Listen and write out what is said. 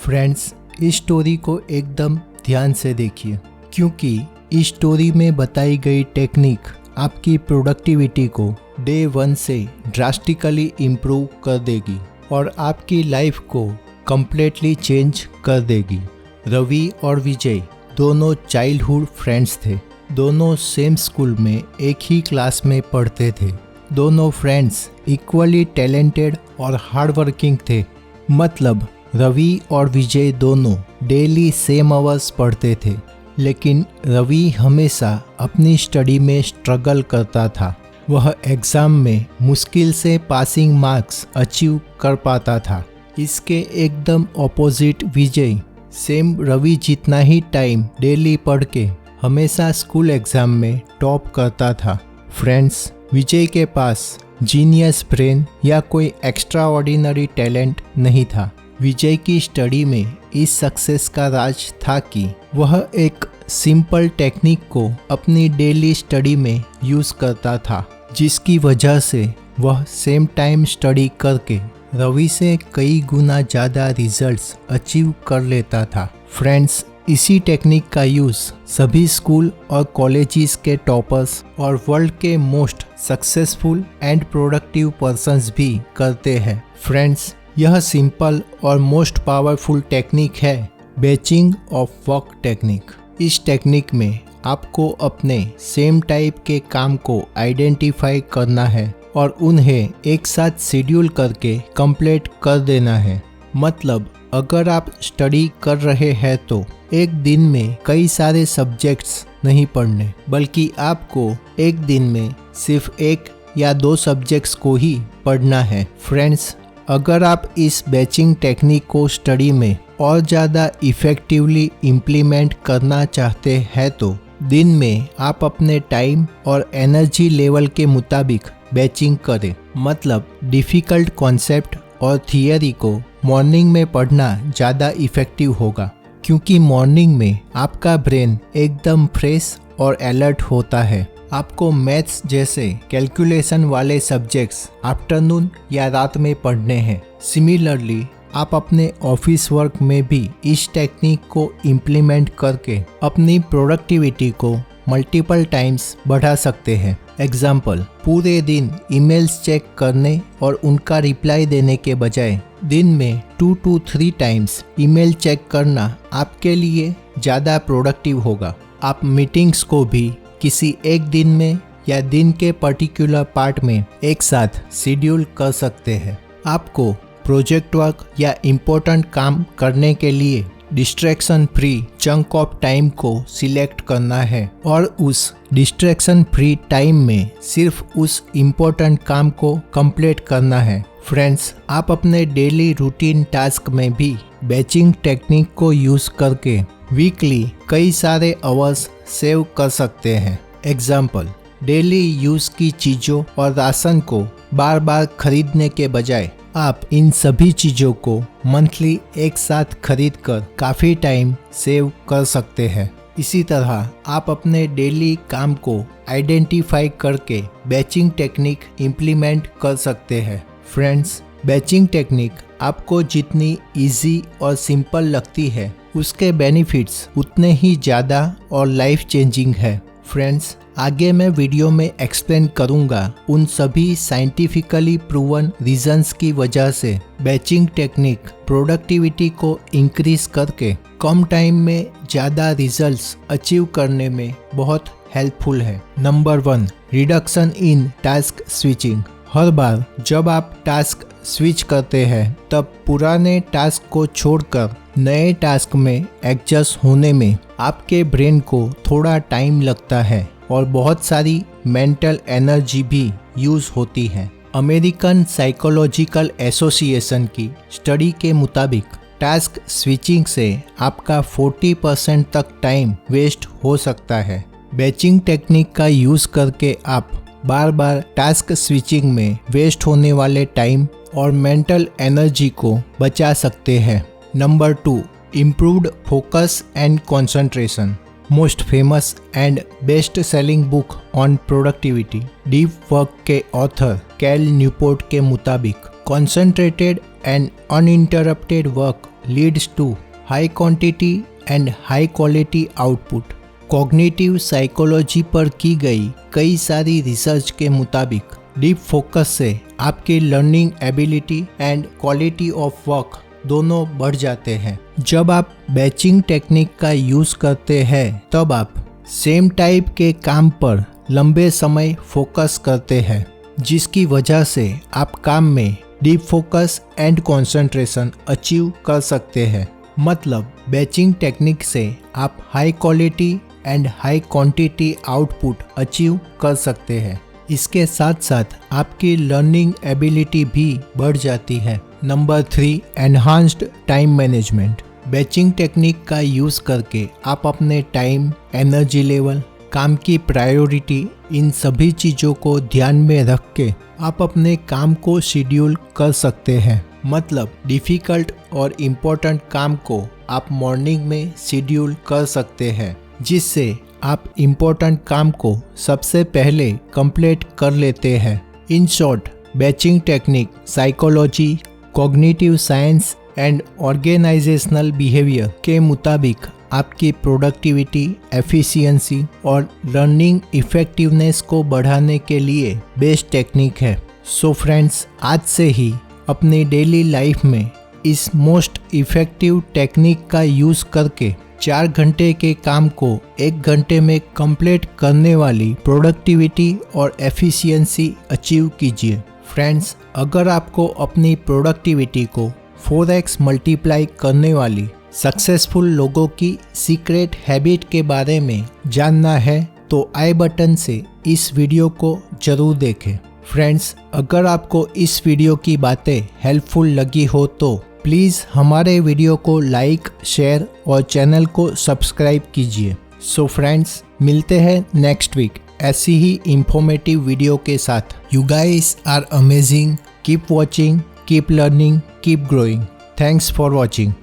Friends, इस story को एकदम ध्यान से देखिए क्योंकि इस स्टोरी में बताई गई टेक्निक आपकी प्रोडक्टिविटी को डे 1 से ड्रास्टिकली इम्प्रूव कर देगी और आपकी लाइफ को कम्प्लीटली चेंज कर देगी। रवि और विजय दोनों चाइल्डहुड फ्रेंड्स थे। दोनों सेम स्कूल में एक ही क्लास में पढ़ते थे। दोनों फ्रेंड्स इक्वली टैलेंटेड और हार्ड वर्किंग थे। मतलब रवि और विजय दोनों डेली सेम आवर्स पढ़ते थे, लेकिन रवि हमेशा अपनी स्टडी में स्ट्रगल करता था। वह एग्ज़ाम में मुश्किल से पासिंग मार्क्स अचीव कर पाता था। इसके एकदम ऑपोजिट विजय सेम रवि जितना ही टाइम डेली पढ़ के हमेशा स्कूल एग्ज़ाम में टॉप करता था। फ्रेंड्स, विजय के पास जीनियस ब्रेन या कोई एक्स्ट्रा ऑर्डिनरी टैलेंट नहीं था। विजय की स्टडी में इस सक्सेस का राज था कि वह एक सिंपल टेक्निक को अपनी डेली स्टडी में यूज़ करता था, जिसकी वजह से वह सेम टाइम स्टडी करके रवि से कई गुना ज़्यादा रिजल्ट्स अचीव कर लेता था। फ्रेंड्स, इसी टेक्निक का यूज़ सभी स्कूल और कॉलेजेस के टॉपर्स और वर्ल्ड के most successful and productive persons भी करते हैं। फ्रेंड्स, यह सिंपल और मोस्ट पावरफुल टेक्निक है बैचिंग ऑफ वर्क टेक्निक। इस टेक्निक में आपको अपने सेम टाइप के काम को आइडेंटिफाई करना है और उन्हें एक साथ शेड्यूल करके कंप्लीट कर देना है। मतलब अगर आप स्टडी कर रहे हैं तो एक दिन में कई सारे सब्जेक्ट्स नहीं पढ़ने, बल्कि आपको एक दिन में सिर्फ 1 या 2 सब्जेक्ट्स को ही पढ़ना है। फ्रेंड्स, अगर आप इस बैचिंग टेक्निक को स्टडी में और ज़्यादा इफ़ेक्टिवली इम्प्लीमेंट करना चाहते हैं तो दिन में आप अपने टाइम और एनर्जी लेवल के मुताबिक बैचिंग करें। मतलब डिफ़िकल्ट कॉन्सेप्ट और थियरी को मॉर्निंग में पढ़ना ज़्यादा इफ़ेक्टिव होगा, क्योंकि मॉर्निंग में आपका ब्रेन एकदम फ्रेश और अलर्ट होता है। आपको मैथ्स जैसे कैलकुलेशन वाले सब्जेक्ट्स आफ्टरनून या रात में पढ़ने हैं। सिमिलरली आप अपने ऑफिस वर्क में भी इस टेक्निक को इम्प्लीमेंट करके अपनी प्रोडक्टिविटी को मल्टीपल टाइम्स बढ़ा सकते हैं। एग्जाम्पल, पूरे दिन ईमेल्स चेक करने और उनका रिप्लाई देने के बजाय दिन में 2 to 3 टाइम्स ईमेल चेक करना आपके लिए ज़्यादा प्रोडक्टिव होगा। आप मीटिंग्स को भी किसी एक दिन में या दिन के पर्टिकुलर पार्ट में एक साथ शेड्यूल कर सकते हैं। आपको प्रोजेक्ट वर्क या इम्पोर्टेंट काम करने के लिए distraction free chunk of time को सिलेक्ट करना है और उस डिस्ट्रैक्शन फ्री टाइम में सिर्फ उस इम्पोर्टेंट काम को कंप्लीट करना है। फ्रेंड्स, आप अपने डेली रूटीन टास्क में भी बैचिंग टेक्निक को यूज़ करके वीकली कई सारे आवर्स सेव कर सकते हैं। एग्जाम्पल, डेली यूज़ की चीज़ों और राशन को बार बार खरीदने के बजाय आप इन सभी चीज़ों को मंथली एक साथ खरीद कर काफ़ी टाइम सेव कर सकते हैं। इसी तरह आप अपने डेली काम को आइडेंटिफाई करके बैचिंग टेक्निक इम्प्लीमेंट कर सकते हैं। फ्रेंड्स, बैचिंग टेक्निक आपको जितनी इजी और सिंपल लगती है, उसके बेनिफिट्स उतने ही ज़्यादा और लाइफ चेंजिंग है। फ्रेंड्स, आगे मैं वीडियो में एक्सप्लेन करूंगा उन सभी साइंटिफिकली प्रूवन रीजंस की वजह से बैचिंग टेक्निक प्रोडक्टिविटी को इंक्रीज करके कम टाइम में ज़्यादा रिजल्ट्स अचीव करने में बहुत हेल्पफुल है। Number 1, reduction in task switching. हर बार जब आप टास्क स्विच करते हैं तब पुराने टास्क को छोड़कर नए टास्क में एडजस्ट होने में आपके ब्रेन को थोड़ा टाइम लगता है और बहुत सारी मेंटल एनर्जी भी यूज़ होती है। अमेरिकन साइकोलॉजिकल एसोसिएशन की स्टडी के मुताबिक टास्क स्विचिंग से आपका 40% तक टाइम वेस्ट हो सकता है। बैचिंग टेक्निक का यूज़ करके आप बार बार टास्क स्विचिंग में वेस्ट होने वाले टाइम और मेंटल एनर्जी को बचा सकते हैं। Number 2, improved focus and concentration. Most famous and best selling book on productivity deep work के ऑथर कैल न्यूपोर्ट के मुताबिक concentrated and uninterrupted work leads to high quantity and high quality output। Cognitive psychology पर की गई कई सारी research के मुताबिक डीप फोकस से आपकी learning ability and quality of work दोनों बढ़ जाते हैं। जब आप बैचिंग टेक्निक का यूज करते हैं तब आप सेम टाइप के काम पर लंबे समय फोकस करते हैं, जिसकी वजह से आप काम में deep focus and concentration achieve कर सकते हैं। मतलब बैचिंग टेक्निक से आप high quality and high quantity output achieve कर सकते हैं। इसके साथ साथ आपकी लर्निंग एबिलिटी भी बढ़ जाती है। Number 3, enhanced time management. Batching technique का यूज़ करके आप अपने टाइम, एनर्जी लेवल, काम की प्रायोरिटी, इन सभी चीज़ों को ध्यान में रख के आप अपने काम को शेड्यूल कर सकते हैं। मतलब डिफ़िकल्ट और इम्पोर्टेंट काम को आप मॉर्निंग में शेड्यूल कर सकते हैं, जिससे आप इम्पोर्टेंट काम को सबसे पहले कंप्लीट कर लेते हैं। In short, batching technique psychology, cognitive science and organisational behaviour के मुताबिक आपकी प्रोडक्टिविटी, एफिशिएंसी और लर्निंग इफेक्टिवनेस को बढ़ाने के लिए बेस्ट टेक्निक है। सो फ्रेंड्स, आज से ही अपनी डेली लाइफ में इस मोस्ट इफेक्टिव टेक्निक का यूज़ करके 4 घंटे के काम को 1 घंटे में कंप्लीट करने वाली प्रोडक्टिविटी और एफिशिएंसी अचीव कीजिए। फ्रेंड्स, अगर आपको अपनी प्रोडक्टिविटी को 4x मल्टीप्लाई करने वाली सक्सेसफुल लोगों की सीक्रेट हैबिट के बारे में जानना है तो आई बटन से इस वीडियो को जरूर देखें। फ्रेंड्स, अगर आपको इस वीडियो की बातें हेल्पफुल लगी हो तो प्लीज़ हमारे वीडियो को लाइक, शेयर और चैनल को सब्सक्राइब कीजिए। सो फ्रेंड्स, मिलते हैं नेक्स्ट वीक ऐसी ही इंफॉर्मेटिव वीडियो के साथ। You guys are amazing, keep watching, keep learning, keep growing. Thanks for watching.